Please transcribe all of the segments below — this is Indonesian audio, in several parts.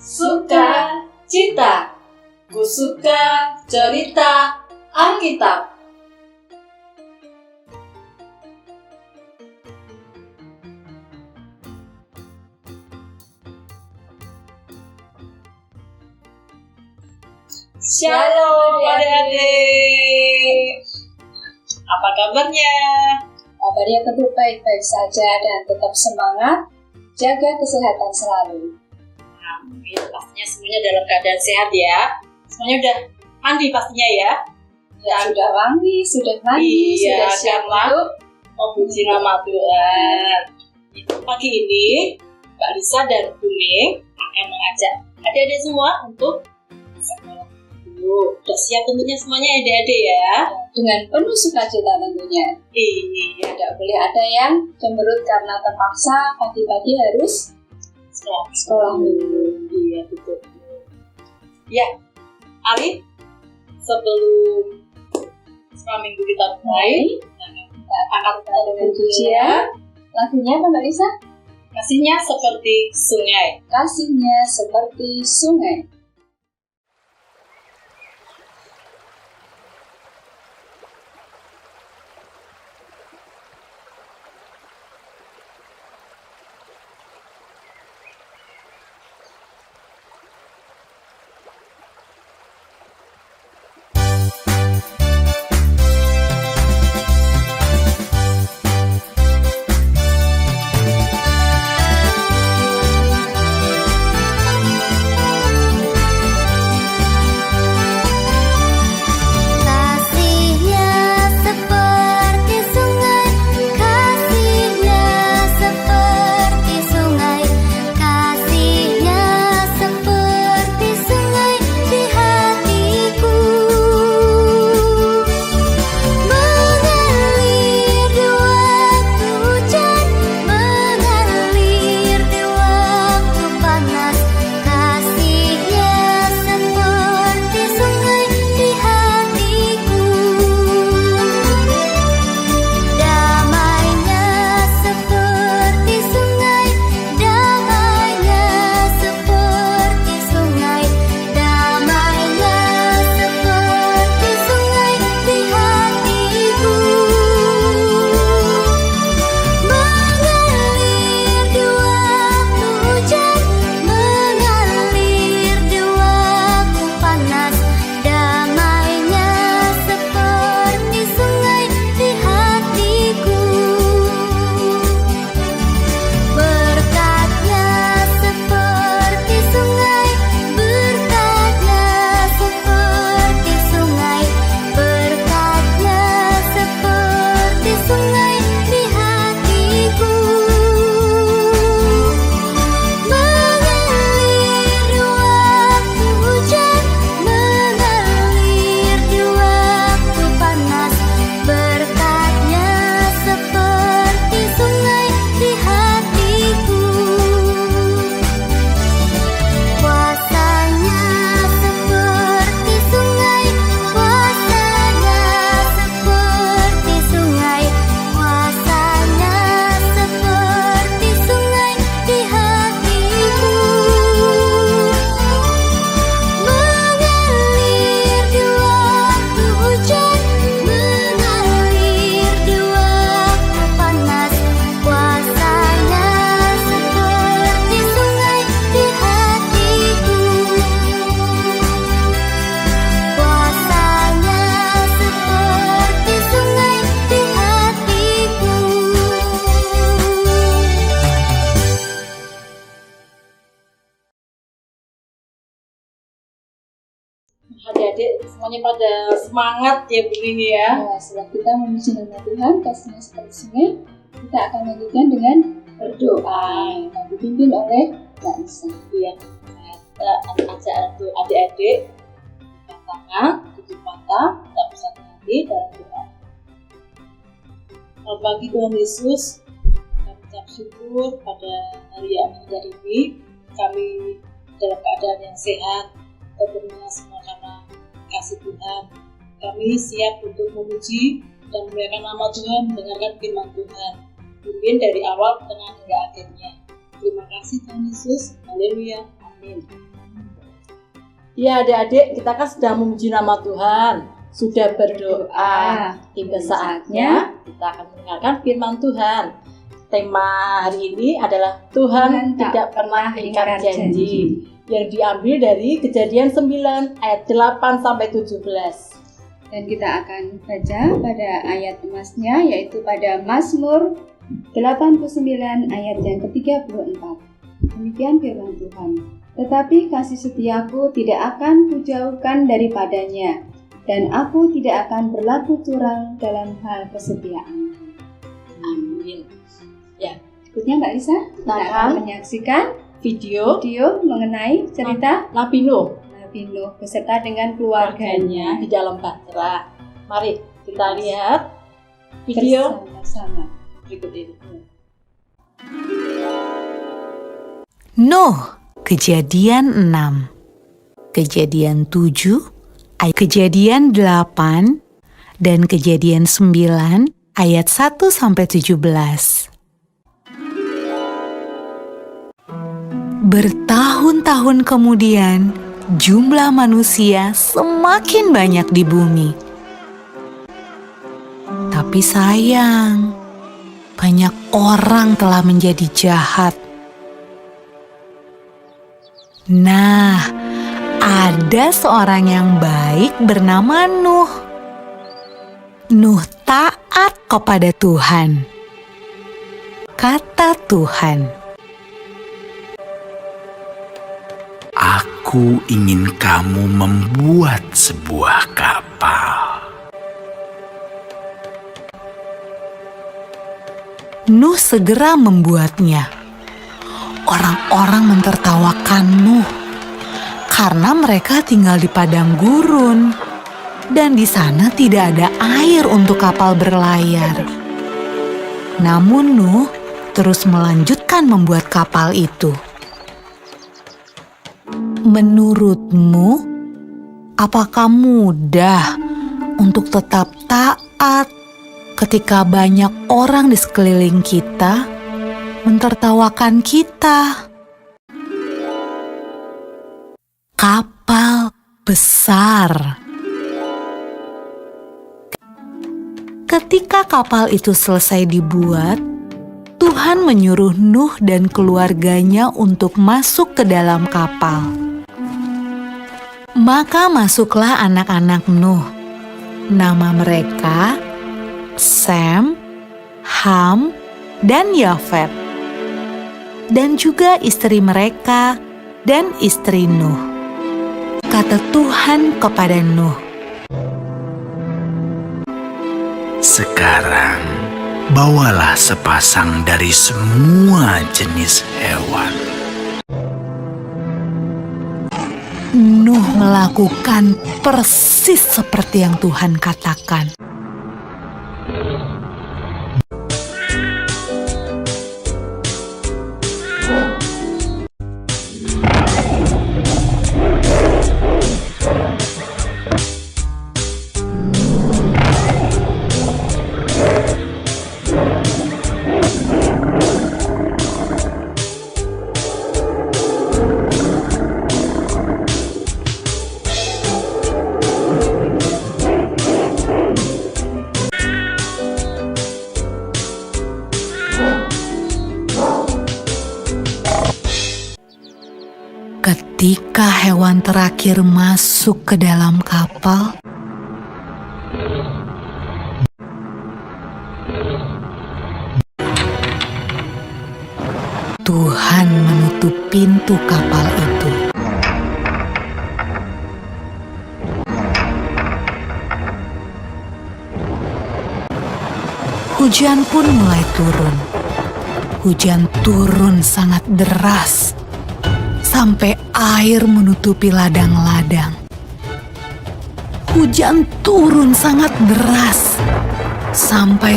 Suka cita, ku suka cerita Alkitab. Shalom adik-adik, apa kabarnya? Kabarnya tentu baik-baik saja dan tetap semangat, jaga kesehatan selalu. Amin, pastinya semuanya dalam keadaan sehat ya. Semuanya udah mandi pastinya ya. Sudah wangi, sudah mandi, Iya, sudah siap untuk memuji nama Tuhan. Pagi ini Mbak Lisa dan Bune akan mengajak adik-adik semua untuk sekolah dulu. Udah siap tentunya semuanya adik-adik ya? dengan penuh sukacita tentunya. Iya, Tidak boleh ada yang cemberut karena terpaksa pagi-pagi harus sekolah minggu. Iya, betul. Ya, Ari, sebelum sekolah minggu kita mulai, Kita akan dengan pujian. Lagunya apa Mbak Lisa? kasihnya seperti sungai. Kasihnya seperti sungai. Adik-adik semuanya pada semangat ya begini ya. Nah, setelah kita memuji nama Tuhan, kasihnya seperti sungai, kita akan lanjutkan dengan berdoa yang dipimpin oleh Mbak Lisa. Iya, kita ajak adik-adik buka tangan, tutup mata, kita bersatu hati dalam doa. Selamat pagi Tuhan Yesus, kami ucap syukur pada hari yang indah ini. Kami dalam keadaan yang sehat, tentunya semua karena kasih Tuhan. Kami siap untuk memuji dan memuliakan nama Tuhan, mendengarkan firman Tuhan. Pimpin dari awal, tengah hingga akhirnya. Terima kasih Tuhan Yesus. Haleluya. Amin. Ya adik-adik, kita kan sudah memuji nama Tuhan, sudah berdoa. Tiba saatnya kita akan mendengarkan firman Tuhan. Tema hari ini adalah Tuhan tidak pernah ingkar janji, yang diambil dari Kejadian 9 ayat 8 sampai 17. Dan kita akan baca pada ayat emasnya, yaitu pada Mazmur 89 ayat yang ke-34. Demikian firman Tuhan. Tetapi kasih setiaku tidak akan kujauhkan daripadanya, dan aku tidak akan berlaku curang dalam hal kesetiaan. Amin. Ya, berikutnya Mbak Lisa, kita akan menyaksikan video mengenai cerita Nabi Nuh beserta dengan keluarganya di dalam bahtera. Mari kita lihat video bersama berikut ini. Nuh, Kejadian 6, Kejadian 7, Kejadian 8, dan Kejadian 9 ayat 1 sampai 17. Bertahun-tahun kemudian, jumlah manusia semakin banyak di bumi. Tapi sayang, banyak orang telah menjadi jahat. Nah, ada seorang yang baik bernama Nuh. Nuh taat kepada Tuhan. Kata Tuhan, "Aku ingin kamu membuat sebuah kapal." Nuh segera membuatnya. Orang-orang mentertawakan Nuh karena mereka tinggal di padang gurun dan di sana tidak ada air untuk kapal berlayar. Namun Nuh terus melanjutkan membuat kapal itu. Menurutmu, apakah mudah untuk tetap taat ketika banyak orang di sekeliling kita mentertawakan kita? Kapal besar. Ketika kapal itu selesai dibuat, Tuhan menyuruh Nuh dan keluarganya untuk masuk ke dalam kapal. Maka masuklah anak-anak Nuh. Nama mereka Sem, Ham, dan Yafet. Dan juga istri mereka dan istri Nuh. Kata Tuhan kepada Nuh, "Sekarang bawalah sepasang dari semua jenis hewan." Nuh melakukan persis seperti yang Tuhan katakan. Ketika hewan terakhir masuk ke dalam kapal, Tuhan menutup pintu kapal itu. Hujan pun mulai turun. Hujan turun sangat deras, sampai air menutupi ladang-ladang. Hujan turun sangat deras, sampai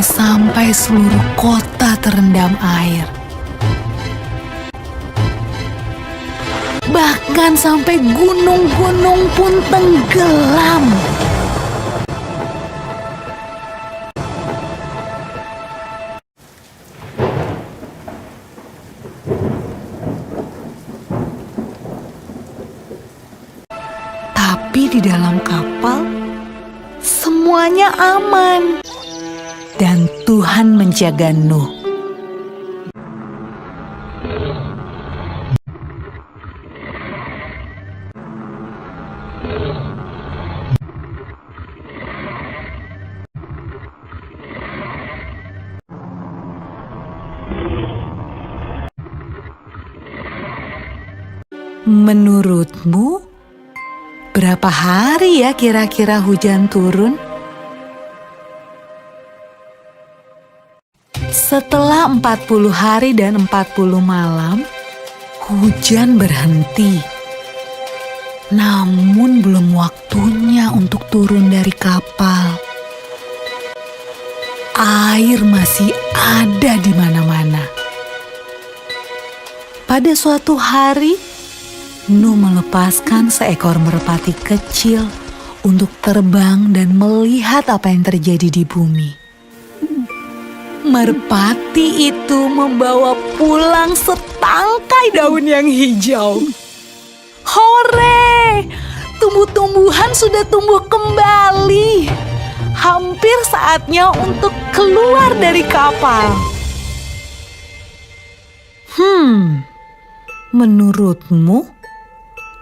seluruh kota terendam air. Bahkan sampai gunung-gunung pun tenggelam. Tetapi di dalam kapal, semuanya aman. Dan Tuhan menjaga Nuh. Menurutmu, berapa hari ya kira-kira hujan turun? Setelah 40 hari dan 40 malam, hujan berhenti. Namun belum waktunya untuk turun dari kapal. Air masih ada di mana-mana. Pada suatu hari, Nuh melepaskan seekor merpati kecil untuk terbang dan melihat apa yang terjadi di bumi. Merpati itu membawa pulang setangkai daun yang hijau. Hore! Tumbuh-tumbuhan sudah tumbuh kembali. Hampir saatnya untuk keluar dari kapal. Menurutmu,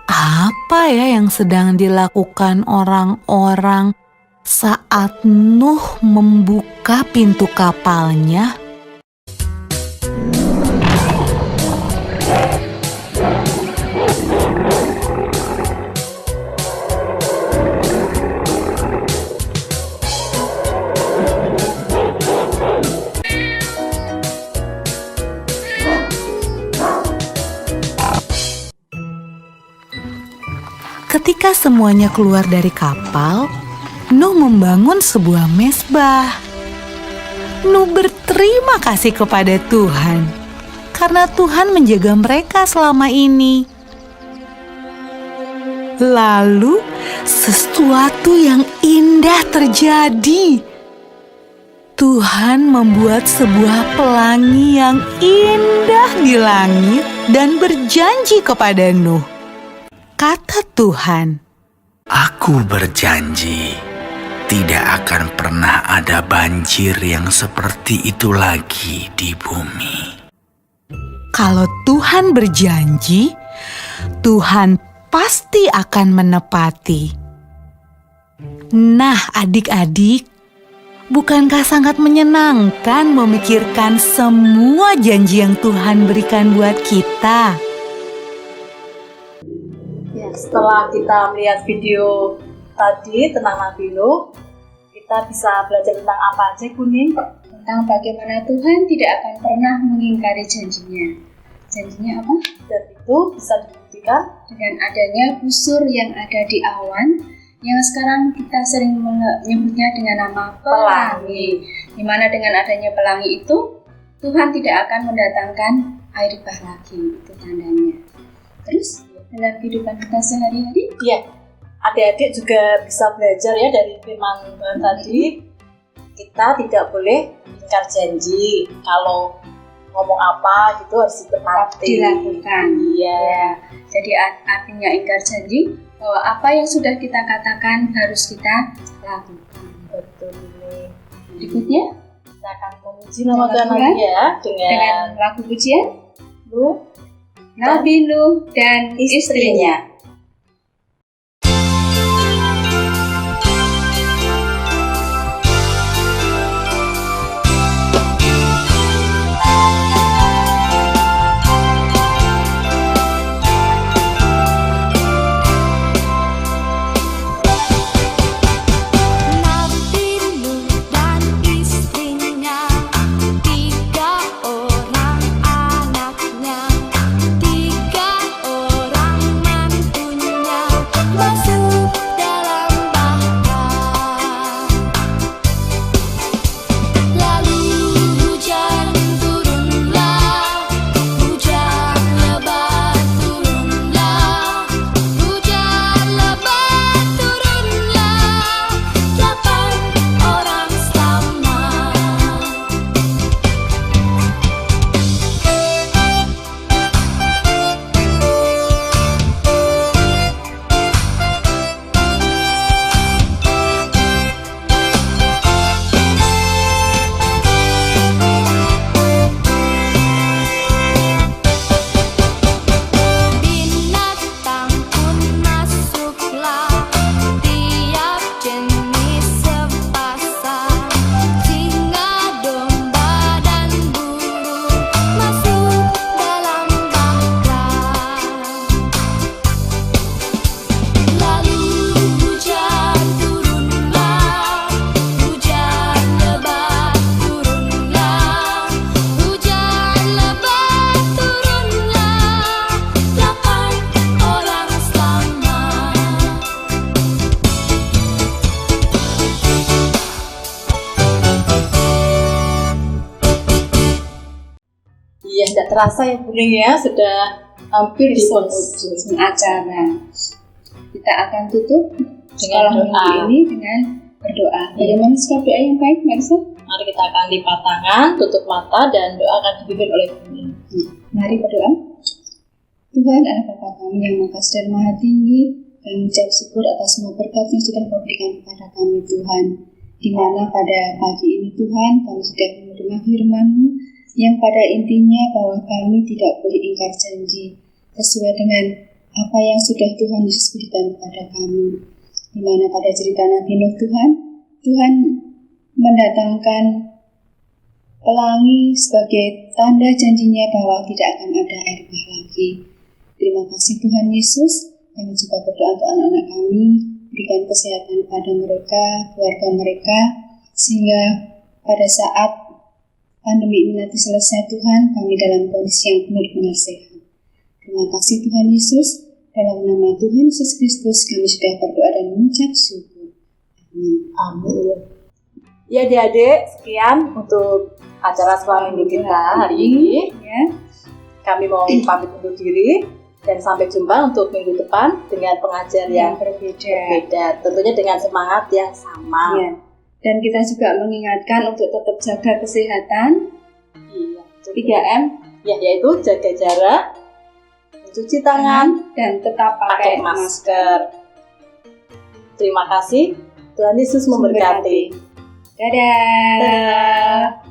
apa ya yang sedang dilakukan orang-orang saat Nuh membuka pintu kapalnya? Ketika semuanya keluar dari kapal, Nuh membangun sebuah mezbah. Nuh berterima kasih kepada Tuhan karena Tuhan menjaga mereka selama ini. Lalu sesuatu yang indah terjadi. Tuhan membuat sebuah pelangi yang indah di langit dan berjanji kepada Nuh. Kata Tuhan, Aku berjanji, tidak akan pernah ada banjir yang seperti itu lagi di bumi. kalau Tuhan berjanji, Tuhan pasti akan menepati. Nah, adik-adik, bukankah sangat menyenangkan memikirkan semua janji yang Tuhan berikan buat kita? Ya, setelah kita melihat video tadi tentang Nabi Nuh, kita bisa belajar tentang apa aja, Kuning? Tentang bagaimana Tuhan tidak akan pernah mengingkari janjinya. Janjinya apa? Dan itu bisa dibuktikan Dengan adanya busur yang ada di awan, yang sekarang kita sering menyebutnya dengan nama pelangi. Di mana dengan adanya pelangi itu, Tuhan tidak akan mendatangkan air bah lagi. Itu tandanya. Terus, dalam kehidupan kita sehari-hari, ya, adik-adik juga bisa belajar ya dari firman Tuhan tadi. Kita tidak boleh ingkar janji. Kalau ngomong apa gitu harus ditepati. dilakukan. Iya. Ya, jadi artinya ingkar janji bahwa apa yang sudah kita katakan harus kita lakukan. Betul ini. Berikutnya Kita akan memuji nama Tuhan lagi ya dengan lagu pujian Nuh Nabi Nuh dan istrinya. Nabi Nuh dan istrinya, 3 orang anaknya, 3 orang mantunya, terasa ya Bunda ya, sudah hampir di penghujung acara. Kita akan tutup sekolah doa. minggu ini dengan berdoa. Bagaimana sikap doa yang baik, Mbak Elsa? Mari kita akan lipat tangan, tutup mata, dan doa akan dipimpin oleh Bunda. Mari berdoa. Tuhan adalah Bapa kami yang Maha Kasih dan Maha Tinggi, kami mengucap syukur atas semua berkat yang sudah Kau berikan kepada kami Tuhan. Di mana pada pagi ini Tuhan kami sudah menerima firman-Mu yang pada intinya bahwa kami tidak boleh ingkar janji sesuai dengan apa yang sudah Tuhan Yesus berikan kepada kami. Di mana pada cerita Nabi Nuh Tuhan mendatangkan pelangi sebagai tanda janjinya bahwa tidak akan ada air bah lagi. Terima kasih Tuhan Yesus. Kami juga berdoa untuk anak-anak kami, berikan kesehatan kepada mereka, keluarga mereka, sehingga pada saat pandemi ini nanti selesai Tuhan, kami dalam kondisi yang benar-benar sehat. Terima kasih Tuhan Yesus. Dalam nama Tuhan Yesus Kristus kami sudah berdoa dan mengucap syukur. Amin. Amin. Ya adik-adik, sekian untuk acara sekolah minggu kita hari ini. Ya. Kami mau pamit undur diri dan sampai jumpa untuk minggu depan dengan pengajar yang berbeda. Tentunya dengan semangat yang sama. Ya. Dan kita juga mengingatkan untuk tetap jaga kesehatan. Iya, 3M. Ya, yaitu jaga jarak, mencuci tangan, dan tetap pakai masker. Terima kasih. Tuhan Yesus memberkati. Dadah. Dadah.